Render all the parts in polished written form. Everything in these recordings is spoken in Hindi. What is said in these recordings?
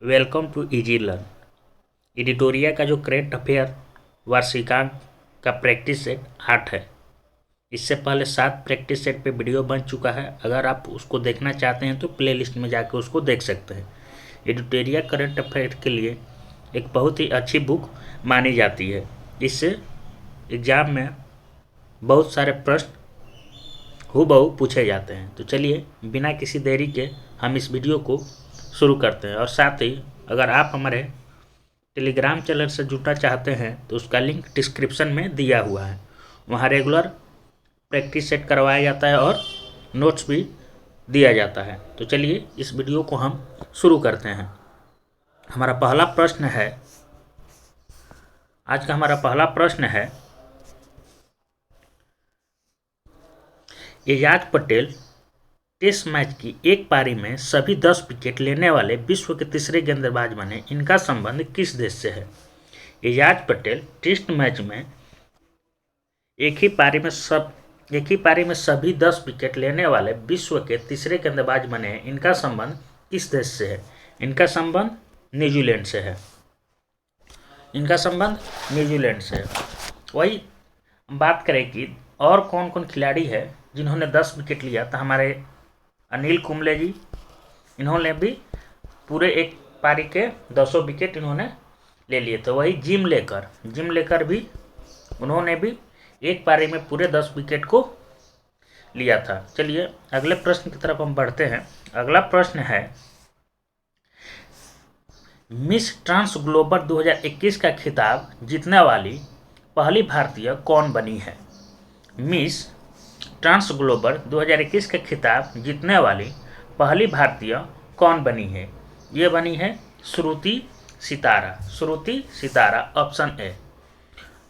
Welcome to easy learn. Editorial का जो करेंट अफेयर वार्षिकांक का प्रैक्टिस सेट 8 है। इससे पहले 7 प्रैक्टिस सेट पे वीडियो बन चुका है। अगर आप उसको देखना चाहते हैं तो प्लेलिस्ट में जाकर उसको देख सकते हैं। एडिटोरिया करेंट अफेयर के लिए एक बहुत ही अच्छी बुक मानी जाती है। इससे एग्ज़ाम में बहुत सारे प्रश्न हूबहू पूछे जाते हैं। तो चलिए बिना किसी देरी के हम इस वीडियो को शुरू करते हैं। और साथ ही अगर आप हमारे टेलीग्राम चैनल से जुड़ना चाहते हैं तो उसका लिंक डिस्क्रिप्शन में दिया हुआ है। वहाँ रेगुलर प्रैक्टिस सेट करवाया जाता है और नोट्स भी दिया जाता है। तो चलिए इस वीडियो को हम शुरू करते हैं। हमारा पहला प्रश्न है, आज का हमारा पहला प्रश्न है, एजाज पटेल टेस्ट मैच की एक पारी में सभी 10 विकेट लेने वाले विश्व के तीसरे गेंदबाज बने। इनका संबंध किस देश से है? एजाज पटेल टेस्ट मैच में एक ही पारी में सभी 10 विकेट लेने वाले विश्व के तीसरे गेंदबाज बने हैं। इनका संबंध किस देश से है? इनका संबंध न्यूजीलैंड से है। इनका संबंध न्यूजीलैंड से है। वही बात करें कि और कौन कौन खिलाड़ी है जिन्होंने 10 विकेट लिया, तो हमारे अनिल कुंबले जी, इन्होंने भी पूरे एक पारी के 200 विकेट इन्होंने ले लिए। तो वही जिम लेकर भी उन्होंने भी एक पारी में पूरे 10 विकेट को लिया था। चलिए अगले प्रश्न की तरफ हम बढ़ते हैं। अगला प्रश्न है, मिस ट्रांस ग्लोबल 2021 का खिताब जीतने वाली पहली भारतीय कौन बनी है? मिस ट्रांस ग्लोबल 2021 का खिताब जीतने वाली पहली भारतीय कौन बनी है? ये बनी है श्रुति सितारा, ऑप्शन ए।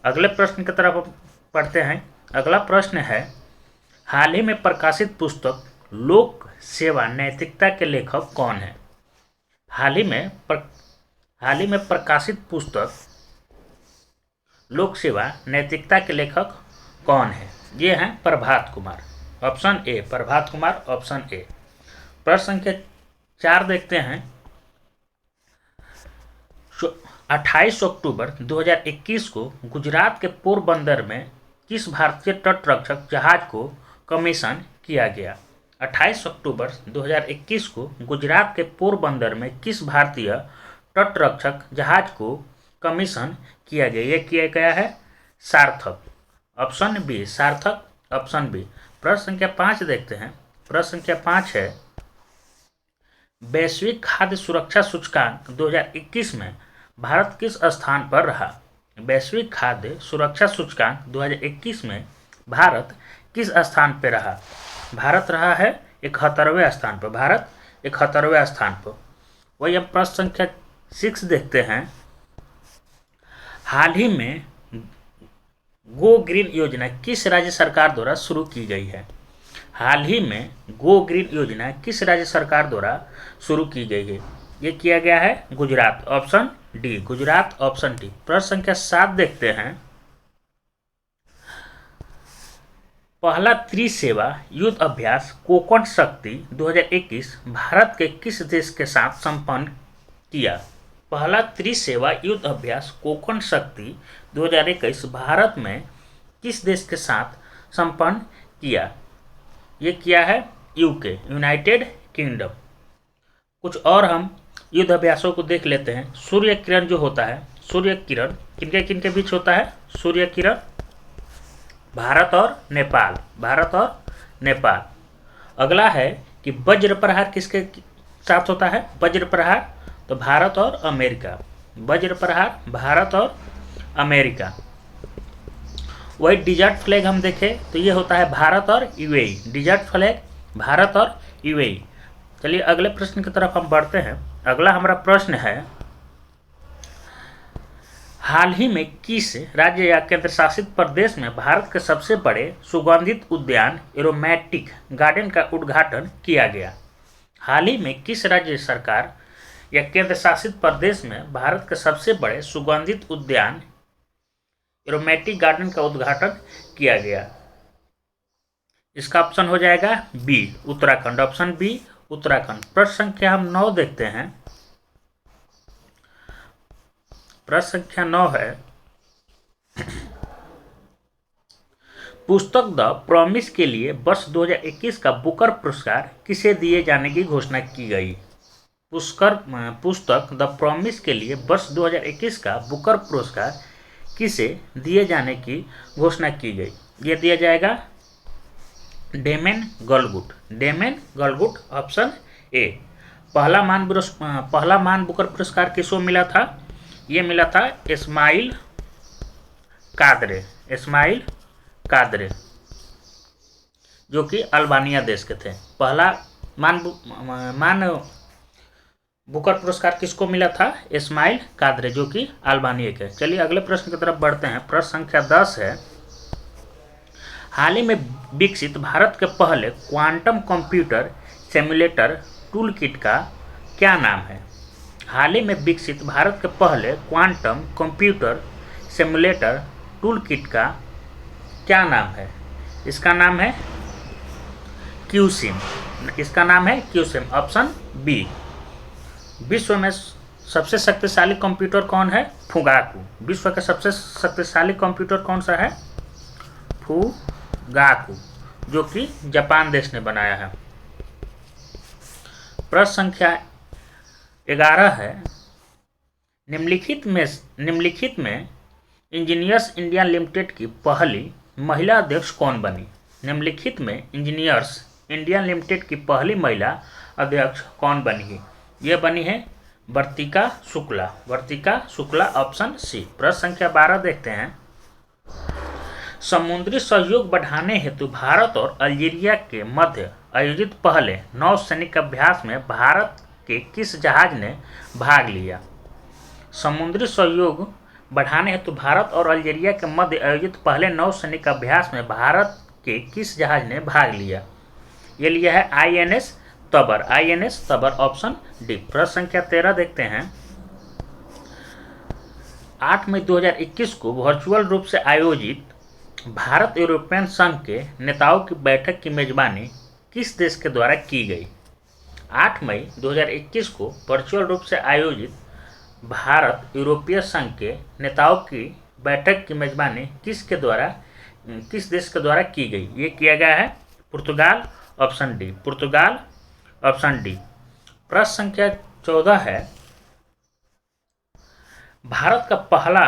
अगले प्रश्न की तरफ हम पढ़ते हैं। अगला प्रश्न है, हाल ही में प्रकाशित पुस्तक लोक सेवा नैतिकता के लेखक कौन है? हाल ही में प्रकाशित पुस्तक लोक सेवा नैतिकता के लेखक कौन है? ये हैं Prabhat Kumar, option A. Prabhat Kumar, option A. प्रश्न संख्या 4 देखते हैं। 28 अक्टूबर 2021 को गुजरात के पोरबंदर में किस भारतीय तटरक्षक जहाज को कमीशन किया गया? 28 अक्टूबर 2021 को गुजरात के पोरबंदर में किस भारतीय तटरक्षक जहाज को कमीशन किया गया? ये किया गया है सार्थक, ऑप्शन बी। सार्थक, ऑप्शन बी। प्रश्न संख्या 5 देखते हैं। प्रश्न संख्या 5 है, वैश्विक खाद्य सुरक्षा सूचकांक 2021 में भारत किस स्थान पर रहा? वैश्विक खाद्य सुरक्षा सूचकांक 2021 में भारत किस स्थान पर रहा? भारत रहा है 71वें स्थान पर। भारत 71वें स्थान पर। वही हम प्रश्न संख्या 6 देखते हैं। हाल ही में गो ग्रीन योजना किस राज्य सरकार द्वारा शुरू की गई है? हाल ही में गो ग्रीन योजना किस राज्य सरकार द्वारा शुरू की गई है? ये किया गया है Gujarat, option D. Gujarat, option D. प्रश्न संख्या 7 देखते हैं। पहला त्रिसेवा युद्ध अभ्यास कोकण शक्ति 2021 भारत के किस देश के साथ संपन्न किया? पहला त्रिसेवा युद्ध अभ्यास कोकण शक्ति 2021 भारत में किस देश के साथ संपन्न किया? ये किया है यूके, यूनाइटेड किंगडम। कुछ और हम युद्ध अभ्यासों को देख लेते हैं। सूर्य किरण जो होता है, सूर्य किरण किनके किनके बीच होता है? सूर्य किरण भारत और नेपाल, भारत और नेपाल। अगला है कि वज्र प्रहार किसके साथ होता है? वज्र प्रहार तो भारत और अमेरिका, वज्र प्रहार भारत और अमेरिका। वही डिजर्ट फ्लैग हम देखें तो ये होता है भारत और यूएई, डिजर्ट फ्लैग भारत और यूएई। चलिए अगले प्रश्न की तरफ हम बढ़ते हैं। अगला हमारा प्रश्न है, हाल ही में किस राज्य या केंद्र शासित प्रदेश में भारत के सबसे बड़े सुगंधित उद्यान एरोमेटिक गार्डन का उद्घाटन किया गया? हाल ही में किस राज्य सरकार या केंद्र शासित प्रदेश में भारत के सबसे बड़े सुगंधित उद्यान एरोमेटिक गार्डन का उद्घाटन किया गया? इसका ऑप्शन हो जाएगा B, Uttarakhand, option B, Uttarakhand. प्रश्न संख्या हम 9 देखते हैं। प्रश्न संख्या 9 है, पुस्तक द प्रॉमिस के लिए वर्ष 2021 का बुकर पुरस्कार किसे दिए जाने की घोषणा की गई? पुस्तक द प्रॉमिस के लिए वर्ष 2021 का बुकर पुरस्कार किसे दिए जाने की घोषणा की गई? ये दिया जाएगा Damon Galgut. Damon Galgut, option A. पहला मान बुकर पुरस्कार किसको मिला था? ये मिला था इस्माइल कादरे। इस्माइल कादरे जो कि अल्बानिया देश के थे। पहला मान बुकर पुरस्कार किसको मिला था? इस्माइल कादरे जो कि अल्बानिया के। चलिए अगले प्रश्न की तरफ बढ़ते हैं। प्रश्न संख्या 10 है, हाल ही में विकसित भारत के पहले quantum computer simulator tool kit का क्या नाम है? हाल ही में विकसित भारत के पहले quantum computer simulator tool kit का क्या नाम है? इसका नाम है क्यूसिम। इसका नाम है क्यूसिम, ऑप्शन बी। विश्व में सबसे शक्तिशाली कंप्यूटर कौन है? फुगाकू। विश्व का सबसे शक्तिशाली कंप्यूटर कौन सा है? फुगाकू जो कि जापान देश ने बनाया है। प्रश्न संख्या 11 है, निम्नलिखित में इंजीनियर्स इंडिया लिमिटेड की पहली महिला अध्यक्ष कौन बनी? निम्नलिखित में इंजीनियर्स इंडिया लिमिटेड की पहली महिला अध्यक्ष कौन बनी है? ये बनी है वर्तिका शुक्ला। वर्तिका शुक्ला, ऑप्शन सी। प्रश्न संख्या 12 देखते हैं, समुद्री सहयोग बढ़ाने हेतु भारत और अल्जीरिया के मध्य आयोजित पहले नौसैनिक अभ्यास में भारत के किस जहाज ने भाग लिया? समुद्री सहयोग बढ़ाने हेतु भारत और अल्जीरिया के मध्य आयोजित पहले नौसैनिक अभ्यास में भारत के किस जहाज ने भाग लिया? ये लिया है INS Tabar. INS Tabar, option D. प्रश्न संख्या 13 देखते हैं, 8 मई 2021 को वर्चुअल रूप से आयोजित भारत यूरोपियन संघ के नेताओं की बैठक की मेजबानी किस देश के द्वारा की गई? 8 मई 2021 को वर्चुअल रूप से आयोजित भारत यूरोपीय संघ के नेताओं की बैठक की मेजबानी किस देश के द्वारा की गई? ये किया गया है पुर्तगाल, ऑप्शन डी। पुर्तगाल, ऑप्शन डी। प्रश्न संख्या 14 है, भारत का पहला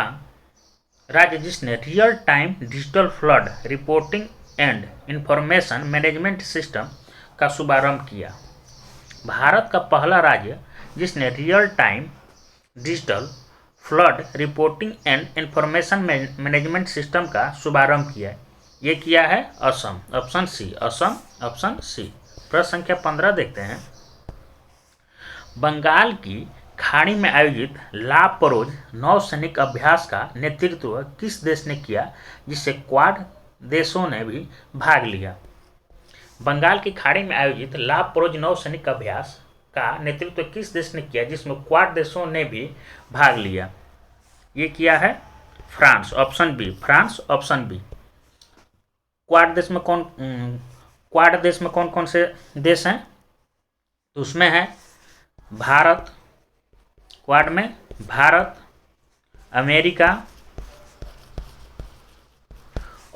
राज्य जिसने real time digital flood reporting and information management system का शुभारंभ किया। भारत का पहला राज्य जिसने real time digital flood reporting and information management system का शुभारंभ किया, ये किया है Assam, option C. Assam, option C. प्रश्न संख्या 15 देखते हैं, बंगाल की खाड़ी में आयोजित लापरोज नौसैनिक अभ्यास का नेतृत्व किस देश ने किया जिससे क्वाड देशों ने भी भाग लिया? बंगाल की खाड़ी में आयोजित लापरोज नौसैनिक अभ्यास का नेतृत्व किस देश ने किया जिसमें क्वाड देशों ने भी भाग लिया? ये किया है France, option B. France, option B. Quad देश में कौन कौन से देश हैं? तो उसमें है भारत, क्वाड में भारत, अमेरिका,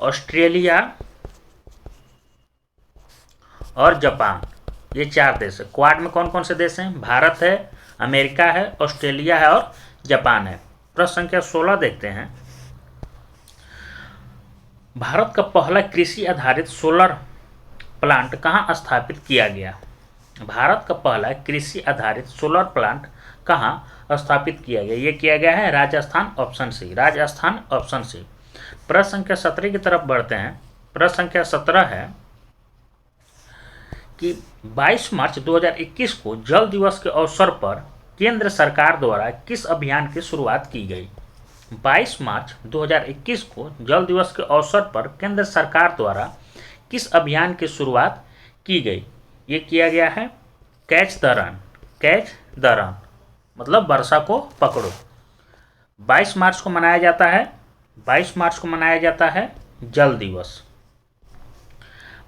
ऑस्ट्रेलिया और जापान। ये 4 देश है। क्वाड में कौन कौन से देश हैं? भारत है, अमेरिका है, ऑस्ट्रेलिया है और जापान है। प्रश्न संख्या 16 देखते हैं, भारत का पहला कृषि आधारित सोलर प्लांट कहाँ स्थापित किया गया? भारत का पहला कृषि आधारित सोलर प्लांट कहाँ स्थापित किया गया? ये किया गया है Rajasthan, option C. Rajasthan, option C. प्रश्न संख्या 17 की तरफ बढ़ते हैं। प्रश्न संख्या 17 है कि 22 मार्च 2021 को जल दिवस के अवसर पर केंद्र सरकार द्वारा किस अभियान की शुरुआत की गई? 22 मार्च 2021 को जल दिवस के अवसर पर केंद्र सरकार द्वारा किस अभियान की शुरुआत की गई? ये किया गया है catch the run. Catch the run मतलब वर्षा को पकड़ो। 22 मार्च को मनाया जाता है 22 मार्च को मनाया जाता है जल दिवस।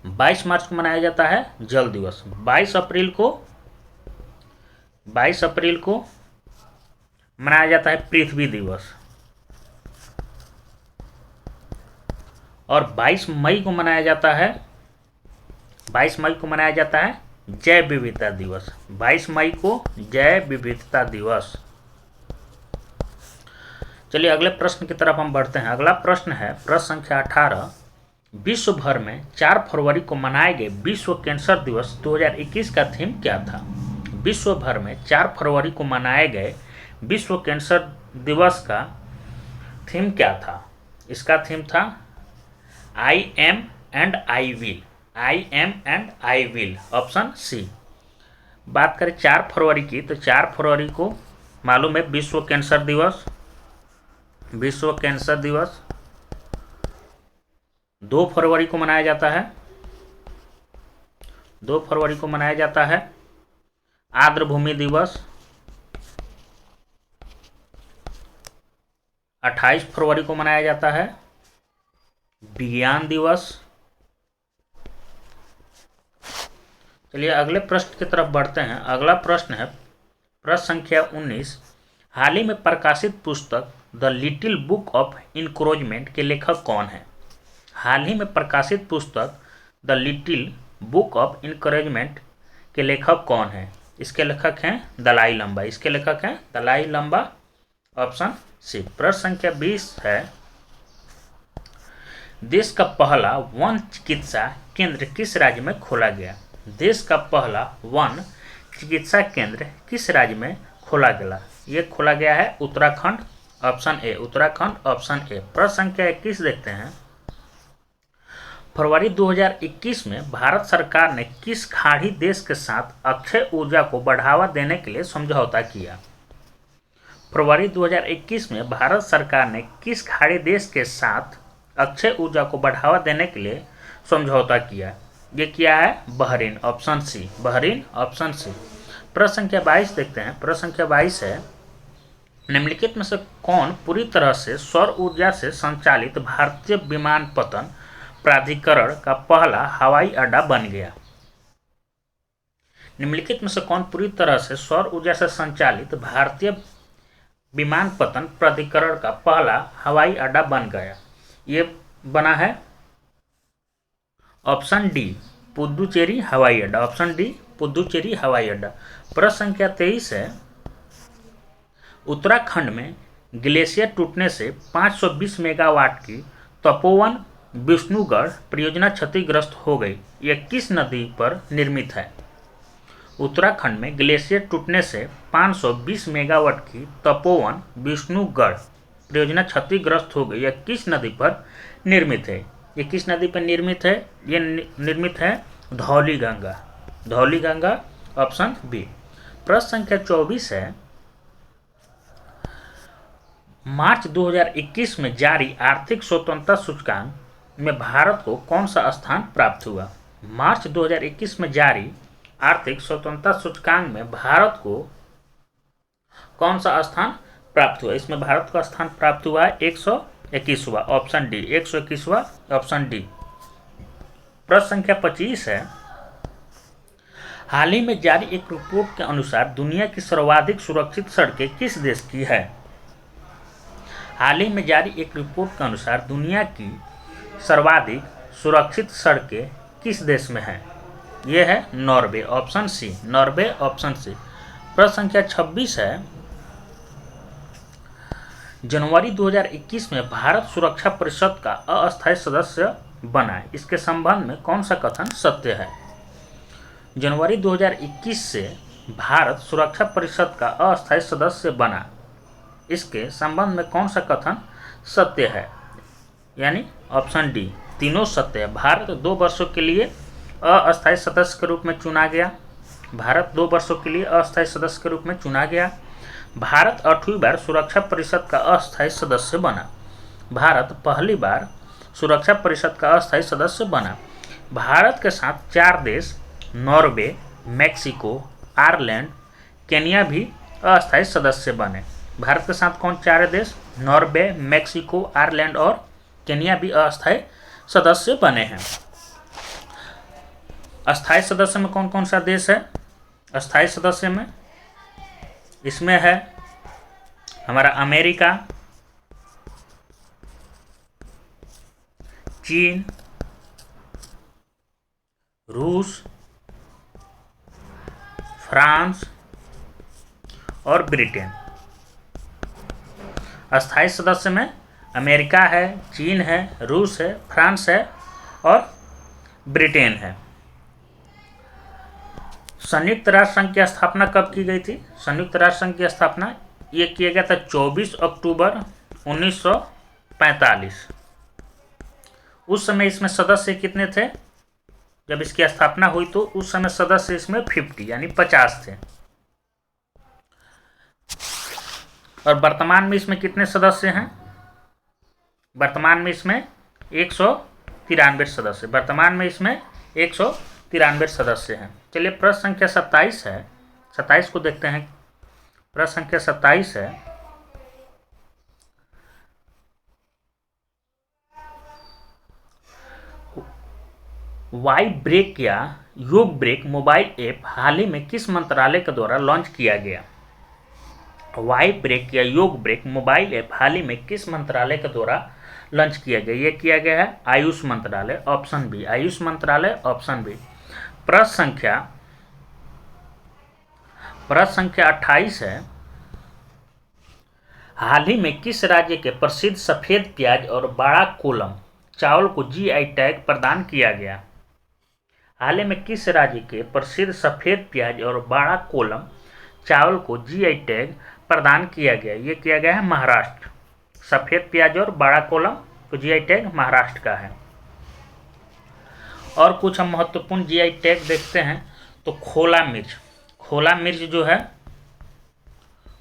22 मार्च को मनाया जाता है जल दिवस। 22 अप्रैल को मनाया जाता है पृथ्वी दिवस। और 22 मई को मनाया जाता है 22 मई को मनाया जाता है जैव विविधता दिवस। 22 मई को जैव विविधता दिवस। चलिए अगले प्रश्न की तरफ हम बढ़ते हैं। अगला प्रश्न है प्रश्न संख्या 18। विश्व भर में 4 फरवरी को मनाए गए विश्व कैंसर दिवस 2021 का थीम क्या था? विश्व भर में 4 फरवरी को मनाए गए विश्व कैंसर दिवस का थीम क्या था? इसका थीम था I am and I will. I am and I will, option C. बात करें 4 फरवरी की, तो 4 फरवरी को मालूम है विश्व कैंसर दिवस। विश्व कैंसर दिवस 2 फरवरी को मनाया जाता है। 2 फरवरी को मनाया जाता है आर्द्रभूमि दिवस। 28 फरवरी को मनाया जाता है विज्ञान दिवस। चलिए अगले प्रश्न की तरफ बढ़ते हैं। अगला प्रश्न है प्रश्न संख्या 19। हाल ही में प्रकाशित पुस्तक the little book of encouragement के लेखक कौन है? हाल ही में प्रकाशित पुस्तक the little book of encouragement के लेखक कौन है? इसके लेखक हैं दलाई लामा। इसके लेखक हैं दलाई लामा, ऑप्शन सी। प्रश्न संख्या 20 है देश का पहला वन चिकित्सा केंद्र किस राज्य में खोला गया? देश का पहला वन चिकित्सा केंद्र किस राज्य में खोला गया? ये खोला गया है Uttarakhand, option A. Uttarakhand, option A. प्रश्न संख्या 21 देखते हैं। फरवरी 2021 में भारत सरकार ने किस खाड़ी देश के साथ अक्षय ऊर्जा को बढ़ावा देने के लिए समझौता किया? फरवरी 2021 में भारत सरकार ने किस खाड़ी देश के साथ अक्षय ऊर्जा को बढ़ावा देने के लिए समझौता किया? ये किया है Bahrain, option C. Bahrain, option C. प्रश्न संख्या 22 देखते हैं। प्रश्न संख्या 22 है निम्नलिखित में से कौन पूरी तरह से सौर ऊर्जा से संचालित भारतीय विमानपत्तन प्राधिकरण का पहला हवाई अड्डा बन गया? निम्नलिखित में से कौन पूरी तरह से सौर ऊर्जा से संचालित भारतीय विमानपत्तन प्राधिकरण का पहला हवाई अड्डा बन गया? ये बना है ऑप्शन डी, पुदुचेरी हवाई अड्डा। ऑप्शन डी, पुदुचेरी हवाई अड्डा। प्रश्न संख्या 23 है उत्तराखंड में ग्लेशियर टूटने से 520 मेगावाट की तपोवन विष्णुगढ़ परियोजना क्षतिग्रस्त हो गई। यह किस नदी पर निर्मित है? उत्तराखंड में ग्लेशियर टूटने से 520 मेगावाट की तपोवन विष्णुगढ़ परियोजना क्षतिग्रस्त हो गई। यह किस नदी पर निर्मित है? ये किस नदी पर निर्मित है? ये निर्मित है धौली गंगा। Dhauli Ganga, option B. प्रश्न संख्या 24 है मार्च 2021 में जारी आर्थिक स्वतंत्रता सूचकांक में भारत को कौन सा स्थान प्राप्त हुआ? मार्च 2021 में जारी आर्थिक स्वतंत्रता सूचकांक में भारत को कौन सा स्थान प्राप्त हुआ? इसमें भारत का स्थान प्राप्त हुआ है 121वां, ऑप्शन डी। 121वां, ऑप्शन डी। प्रश्न संख्या 25 है हाल ही में जारी एक रिपोर्ट के अनुसार दुनिया की सर्वाधिक सुरक्षित सड़कें किस देश की है? हाल ही में जारी एक रिपोर्ट के अनुसार दुनिया की सर्वाधिक सुरक्षित सड़कें किस देश में हैं? यह है Norway, option C. Norway, option C. प्रश्न संख्या 26 है जनवरी 2021 में भारत सुरक्षा परिषद का अस्थायी सदस्य बना। इसके संबंध में कौन सा कथन सत्य है? जनवरी 2021 से भारत सुरक्षा परिषद का अस्थायी सदस्य बना, इसके संबंध में कौन सा कथन सत्य है? यानी ऑप्शन डी, तीनों सत्य है। भारत 2 वर्षों के लिए अस्थायी सदस्य के रूप में चुना गया। भारत 2 वर्षों के लिए अस्थायी सदस्य के रूप में चुना गया। भारत 8वीं बार सुरक्षा परिषद का अस्थायी सदस्य बना। भारत पहली बार सुरक्षा परिषद का अस्थायी सदस्य बना। भारत के साथ 4 देश नॉर्वे, मैक्सिको, आयरलैंड, केन्या भी अस्थायी सदस्य बने। भारत के साथ कौन 4 देश? नॉर्वे, मैक्सिको, आयरलैंड और केन्या भी अस्थायी सदस्य बने हैं। अस्थायी सदस्य में कौन कौन सा देश है? अस्थायी सदस्य में इसमें है हमारा अमेरिका, चीन, रूस, फ्रांस और ब्रिटेन। अस्थायी सदस्य में अमेरिका है, चीन है, रूस है, फ्रांस है और ब्रिटेन है। संयुक्त राष्ट्र संघ की स्थापना कब की गई थी? संयुक्त राष्ट्र संघ की स्थापना ये किया गया था 24 अक्टूबर 1945। उस समय इसमें सदस्य कितने थे? जब इसकी स्थापना हुई तो उस समय सदस्य इसमें 50 यानी 50 थे। और वर्तमान में इसमें कितने सदस्य हैं? वर्तमान में इसमें 193 सदस्य, वर्तमान में इसमें 193 सदस्य हैं। चलिए प्रश्न संख्या 27 है, 27 को देखते हैं। प्रश्न संख्या 27 है, वाई ब्रेक या योग ब्रेक मोबाइल ऐप हाल ही में किस मंत्रालय के द्वारा लॉन्च किया गया? वाई ब्रेक या योग ब्रेक मोबाइल ऐप हाल ही में किस मंत्रालय के द्वारा लॉन्च किया गया? ये किया गया है आयुष मंत्रालय, ऑप्शन बी, आयुष मंत्रालय, ऑप्शन बी। प्रश्न संख्या 28 है, हाल ही में किस राज्य के प्रसिद्ध सफेद प्याज और बाड़ा कोलम चावल को जीआई टैग प्रदान किया गया? हाल ही में किस राज्य के प्रसिद्ध सफेद प्याज और बाड़ा कोलम चावल को जीआई टैग प्रदान किया गया? ये किया गया है महाराष्ट्र। सफेद प्याज और बाड़ा कोलम को जीआई टैग महाराष्ट्र का है। और कुछ हम महत्वपूर्ण जीआई टैग देखते हैं तो खोला मिर्च, खोला मिर्च जो है,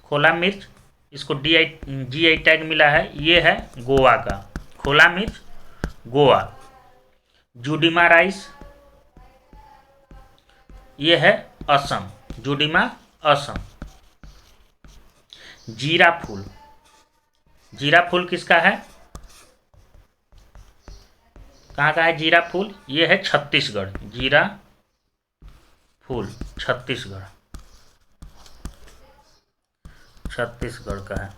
खोला मिर्च इसको जीआई टैग मिला है, ये है गोवा का, खोला मिर्च गोवा। जुडिमा राइस ये है असम, जुडिमा असम। जीरा फूल, जीरा फूल किसका है? कहाँ का है जीरा फूल? ये है छत्तीसगढ़, जीरा फूल छत्तीसगढ़, छत्तीसगढ़ का है।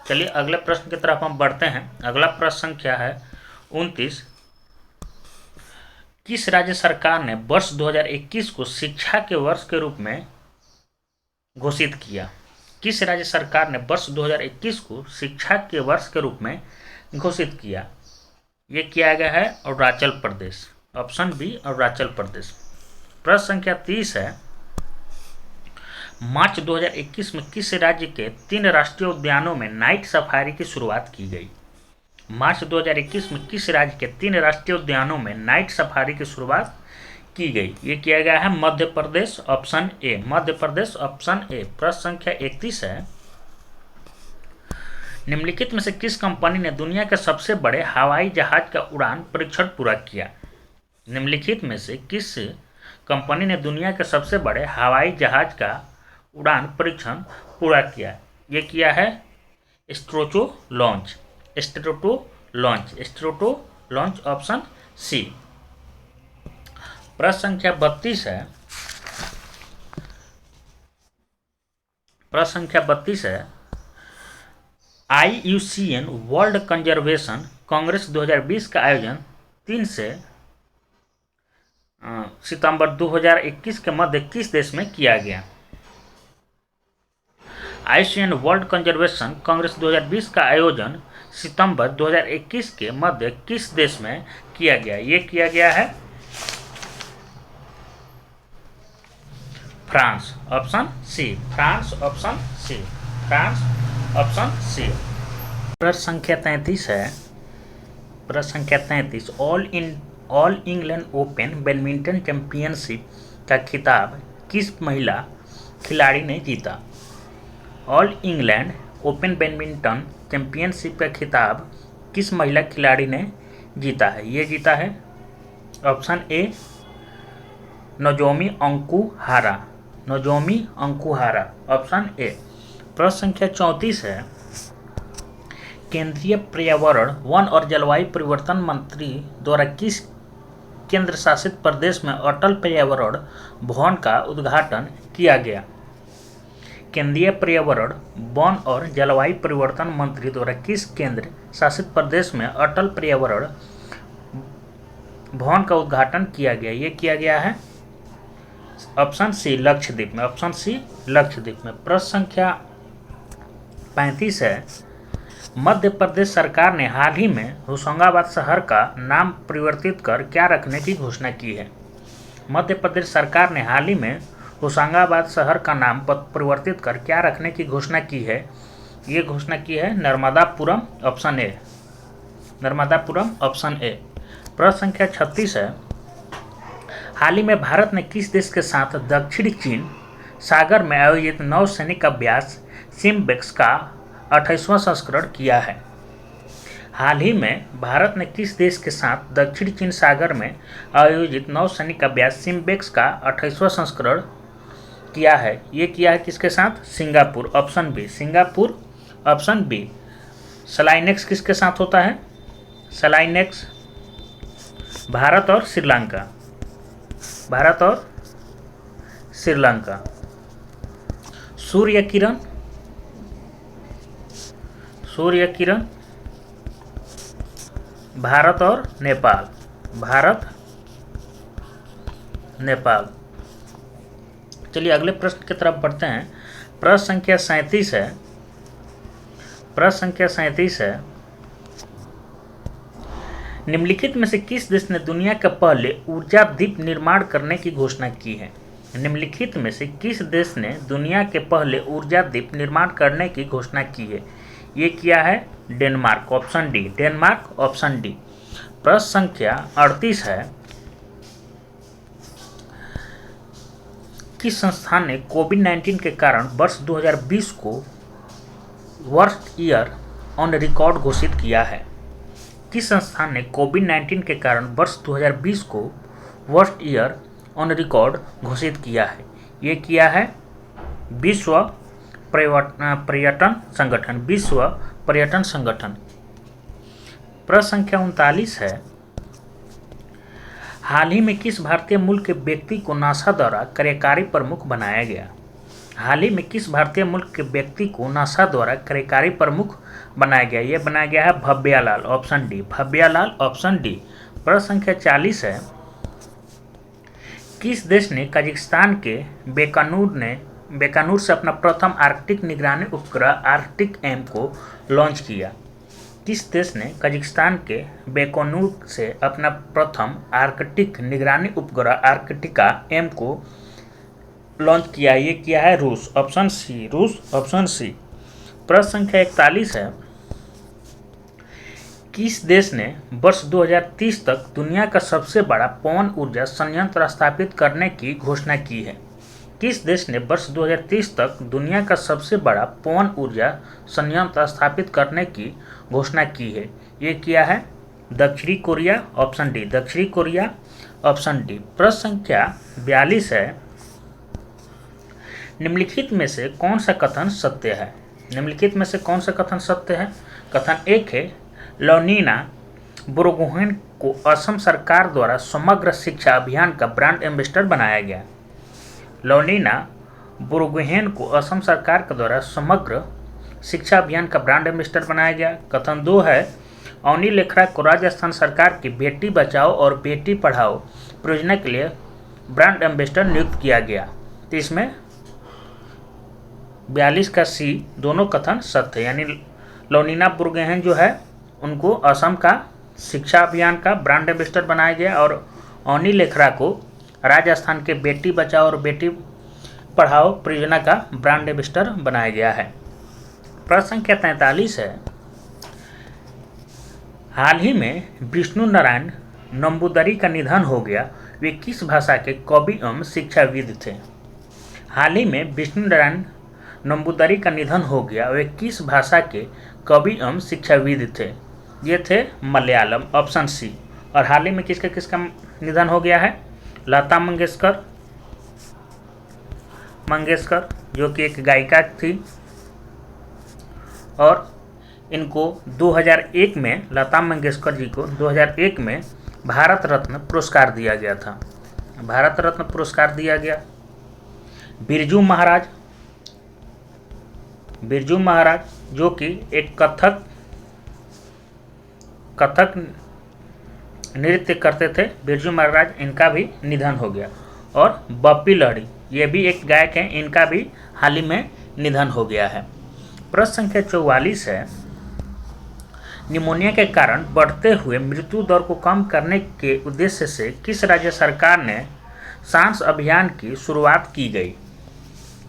चलिए अगले प्रश्न की तरफ हम बढ़ते हैं। अगला प्रश्न संख्या है 29। किस राज्य सरकार ने वर्ष 2021 को शिक्षा के वर्ष के रूप में घोषित किया? किस राज्य सरकार ने वर्ष 2021 को शिक्षा के वर्ष के रूप में घोषित किया? ये किया गया है अरुणाचल प्रदेश, ऑप्शन बी अरुणाचल प्रदेश। प्रश्न संख्या 30 है, मार्च 2021 में किस राज्य के 3 राष्ट्रीय उद्यानों में नाइट सफारी की शुरुआत की गई? मार्च 2021 में किस राज्य के 3 राष्ट्रीय उद्यानों में नाइट सफारी की शुरुआत की गई? ये किया गया है Madhya Pradesh, option A, Madhya Pradesh, option A. प्रश्न संख्या 31 है, निम्नलिखित में से किस कंपनी ने दुनिया के सबसे बड़े हवाई जहाज का उड़ान परीक्षण पूरा किया? निम्नलिखित में से किस कंपनी ने दुनिया के सबसे बड़े हवाई जहाज का उड़ान परीक्षण पूरा किया? ये किया है Stratolaunch, Stratolaunch, Stratolaunch, option C. प्रश्न संख्या 32 है, प्रश्न संख्या 32 है, IUCN वर्ल्ड कंजर्वेशन कांग्रेस 2020 का आयोजन 3 से सितंबर 2021 के मध्य किस देश में किया गया? IUCN वर्ल्ड कंजर्वेशन कांग्रेस 2020 का आयोजन सितंबर 2021 के मध्य किस देश में किया गया? ये किया गया है France, option C, France, option C, France, option C. प्रश्न संख्या 33 है, प्रश्न संख्या 33, All England Open badminton championship का खिताब किस महिला खिलाड़ी ने जीता? All England Open badminton championship का खिताब किस महिला खिलाड़ी ने जीता है? ये जीता है option A Nozomi Okuhara, Nozomi Okuhara, option A. प्रश्न संख्या 34 है, केंद्रीय पर्यावरण, वन और जलवायु परिवर्तन मंत्री द्वारा किस केंद्र शासित प्रदेश में अटल पर्यावरण भवन का उद्घाटन किया गया? केंद्रीय पर्यावरण, वन और जलवायु परिवर्तन मंत्री द्वारा किस केंद्र शासित प्रदेश में अटल पर्यावरण भवन का उद्घाटन किया गया? ये किया गया है ऑप्शन सी लक्षद्वीप में। ऑप्शन सी लक्षद्वीप में। प्रश्न संख्या 35 है, मध्य प्रदेश सरकार ने हाल ही में होशंगाबाद शहर का नाम परिवर्तित कर क्या रखने की घोषणा की है? मध्य प्रदेश सरकार ने हाल ही में होशंगाबाद शहर का नाम परिवर्तित कर क्या रखने की घोषणा की है? ये घोषणा की है Narmadapuram. Option A Narmadapuram. Option A. प्रश्न संख्या 36 है, हाल ही में भारत ने किस देश के साथ दक्षिणी चीन सागर में आयोजित नौसैनिक अभ्यास सिम्बेक्स का 28वां संस्करण किया है? हाल ही में भारत ने किस देश के साथ दक्षिणी चीन सागर में आयोजित नौसैनिक अभ्यास सिम्बेक्स का 28वां संस्करण किया है? ये किया है किसके साथ? Singapore. Option B Singapore. Option B. SLINEX किसके साथ होता है? सलाइनेक्स भारत और श्रीलंका। भारत और श्रीलंका। सूर्य किरण भारत और नेपाल। भारत नेपाल। चलिए अगले प्रश्न की तरफ बढ़ते हैं। प्रश्न संख्या 37 है। प्रश्न संख्या 37 है, निम्नलिखित में से किस देश ने दुनिया के पहले ऊर्जा द्वीप निर्माण करने की घोषणा की है? निम्नलिखित में से किस देश ने दुनिया के पहले ऊर्जा द्वीप निर्माण करने की घोषणा की है? ये किया है Denmark. Option D Denmark. Option D. प्रश्न संख्या 38 है, किस संस्थान ने कोविड-19 के कारण वर्ष 2020 को वर्स्ट ईयर ऑन रिकॉर्ड घोषित किया है? किस संस्थान ने कोविड-19 के कारण वर्ष 2020 को वर्स्ट ईयर ऑन रिकॉर्ड घोषित किया है? ये किया है विश्व पर्यटन संगठन। विश्व पर्यटन संगठन। प्रश्न संख्या 39 है, हाल ही में किस भारतीय मूल के व्यक्ति को नासा द्वारा कार्यकारी प्रमुख बनाया गया? हाल ही में किस भारतीय मुल्क के व्यक्ति को नासा द्वारा कार्यकारी प्रमुख बनाया गया? ये बनाया गया है Bhavya Lal. Option D Bhavya Lal. Option D. प्रश्न संख्या 40 है, किस देश ने कजाकिस्तान के बेकानूर से अपना प्रथम आर्कटिक निगरानी उपग्रह आर्कटिक एम को लॉन्च किया? किस देश ने कजाकिस्तान के बेकानूर से अपना प्रथम आर्कटिक निगरानी उपग्रह आर्कटिका एम को लॉन्च किया? ये किया है रूस। ऑप्शन सी रूस। Option C. प्रश्न संख्या 41 है, किस देश ने वर्ष 2030 तक दुनिया का सबसे बड़ा पवन ऊर्जा संयंत्र स्थापित करने की घोषणा की है? किस देश ने वर्ष 2030 तक दुनिया का सबसे बड़ा पवन ऊर्जा संयंत्र स्थापित करने की घोषणा की है? ये किया है दक्षिणी कोरिया। ऑप्शन डी दक्षिणी कोरिया। Option D. प्रश्न संख्या 42 है, निम्नलिखित में से कौन सा कथन सत्य है? निम्नलिखित में से कौन सा कथन सत्य है? कथन एक है, लौनीना बोरगोहेन को असम सरकार द्वारा समग्र शिक्षा अभियान का ब्रांड एम्बेसडर बनाया गया। लौनीना बोरगोहेन को असम सरकार के द्वारा समग्र शिक्षा अभियान का ब्रांड एम्बेसडर बनाया गया। कथन दो है, अवनी लेखरा को राजस्थान सरकार की बेटी बचाओ और बेटी पढ़ाओ परियोजना के लिए ब्रांड एम्बेसडर नियुक्त किया गया। तो इसमें 42 का सी दोनों कथन सत्य है, यानी लौनीना बोरगोहेन जो है उनको असम का शिक्षा अभियान का ब्रांड एम्बेसडर बनाया गया और अवनी लेखरा को राजस्थान के बेटी बचाओ और बेटी पढ़ाओ परियोजना का ब्रांड एम्बेसडर बनाया गया है। प्रश्न संख्या 43 है, हाल ही में विष्णु नारायण नंबूदरी का निधन हो गया, वे किस भाषा के कवि एवं शिक्षाविद थे? हाल ही में विष्णु नारायण नंबूदरी का निधन हो गया, वे किस भाषा के कवि एवं शिक्षाविद थे? ये थे मलयालम। Option C. और हाल ही में किसका निधन हो गया है? लता मंगेशकर जो कि एक गायिका थी और इनको 2001 में लता मंगेशकर जी को 2001 में भारत रत्न पुरस्कार दिया गया था। भारत रत्न पुरस्कार दिया गया। बिरजू महाराज बिरजू महाराज जो कि एक कथक नृत्य करते थे, बिरजू महाराज, इनका भी निधन हो गया। और बप्पी लहरी, ये भी एक गायक हैं, इनका भी हाल ही में निधन हो गया है। प्रश्न संख्या 44 है, निमोनिया के कारण बढ़ते हुए मृत्यु दर को कम करने के उद्देश्य से किस राज्य सरकार ने सांस अभियान की शुरुआत की गई?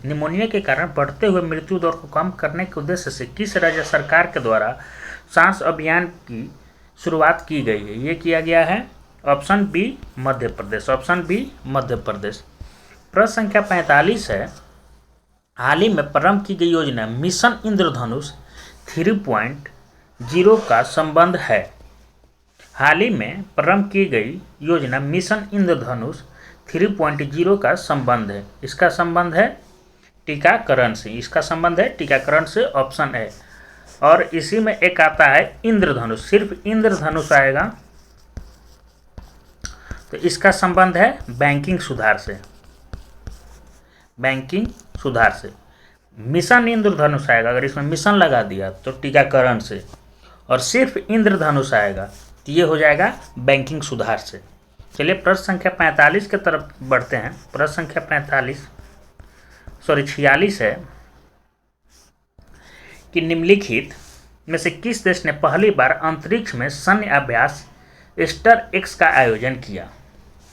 निमोनिया के कारण बढ़ते हुए मृत्यु दर को कम करने के उद्देश्य से किस राज्य सरकार के द्वारा सांस अभियान की शुरुआत की गई है? ये किया गया है option B Madhya Pradesh, option B Madhya Pradesh. प्रश्न संख्या 45 है, हाल ही में प्रारंभ की गई योजना मिशन इंद्रधनुष 3.0 का संबंध है। हाल ही में प्रारंभ की गई योजना मिशन इंद्रधनुष 3.0 का संबंध है। इसका संबंध है टीकाकरण से, इसका संबंध है टीकाकरण से, ऑप्शन है। और इसी में एक आता है इंद्रधनुष, सिर्फ इंद्रधनुष आएगा, तो इसका संबंध है बैंकिंग सुधार से, बैंकिंग सुधार से। मिशन इंद्रधनुष आएगा, अगर इसमें मिशन लगा दिया तो टीकाकरण से, और सिर्फ इंद्रधनुष आएगा तो ये हो जाएगा बैंकिंग सुधार से। चलिए प्रश्न संख्या 45 की तरफ बढ़ते हैं। प्रश्न संख्या 46 है कि निम्नलिखित में से किस देश ने पहली बार अंतरिक्ष में सैन्य अभ्यास ईस्टर एक्स का आयोजन किया?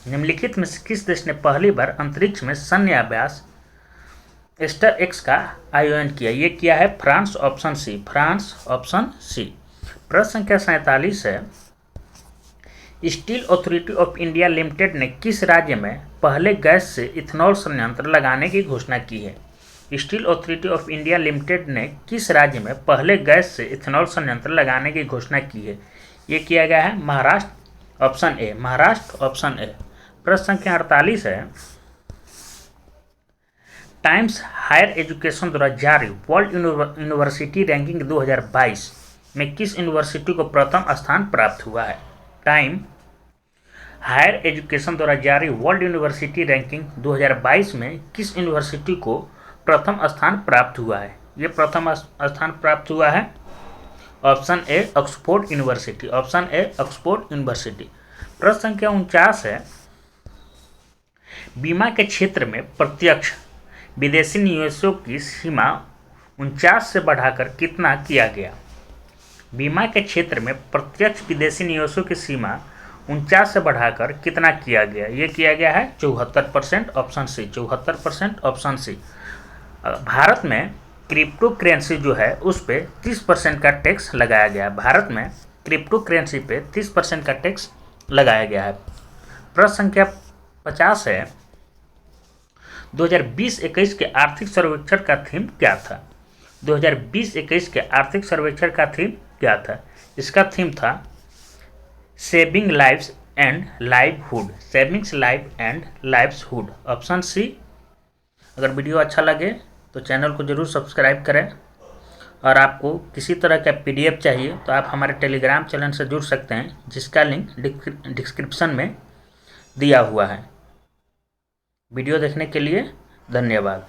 निम्नलिखित में से किस देश ने पहली बार अंतरिक्ष में सैन्य अभ्यास ईस्टर एक्स का आयोजन किया? ये किया है France, option C, France, option C. प्रश्न संख्या 47 है, Steel Authority of India Limited ने किस राज्य में पहले गैस से इथेनॉल संयंत्र लगाने की घोषणा की है? Steel Authority of India Limited ने किस राज्य में पहले गैस से इथेनॉल संयंत्र लगाने की घोषणा की है? ये किया गया है Maharashtra, option A, Maharashtra, option A. प्रश्न संख्या 48 है, टाइम्स हायर एजुकेशन द्वारा जारी वर्ल्ड यूनिवर्सिटी रैंकिंग 2022 में किस यूनिवर्सिटी को प्रथम स्थान प्राप्त हुआ है? टाइम हायर एजुकेशन द्वारा जारी वर्ल्ड यूनिवर्सिटी रैंकिंग 2022 में किस यूनिवर्सिटी को प्रथम स्थान प्राप्त हुआ है? ये प्रथम स्थान प्राप्त हुआ है option A, Oxford university, option A, Oxford university. प्रश्न संख्या 49 है, बीमा के क्षेत्र में प्रत्यक्ष विदेशी निवेशों की सीमा 49 से बढ़ाकर कितना किया गया? बीमा के क्षेत्र में प्रत्यक्ष विदेशी निवेशों की सीमा 49 से बढ़ाकर कितना किया गया? ये किया गया है 74%, option C, 74%, option C. Bharat में क्रिप्टो करेंसी जो है उस पर 30% का टैक्स लगाया गया है। भारत में क्रिप्टो करेंसी पे 30% का टैक्स लगाया गया है। प्रश्न संख्या 50 है, 2020-21 के आर्थिक सर्वेक्षण का थीम क्या था? 2020-21 के आर्थिक सर्वेक्षण का थीम क्या था? इसका थीम था saving lives and livelihood, savings live and livelihood, option C. अगर वीडियो अच्छा लगे तो चैनल को ज़रूर सब्सक्राइब करें, और आपको किसी तरह का PDF चाहिए तो आप हमारे टेलीग्राम चैनल से जुड़ सकते हैं, जिसका लिंक डिस्क्रिप्शन में दिया हुआ है। वीडियो देखने के लिए धन्यवाद।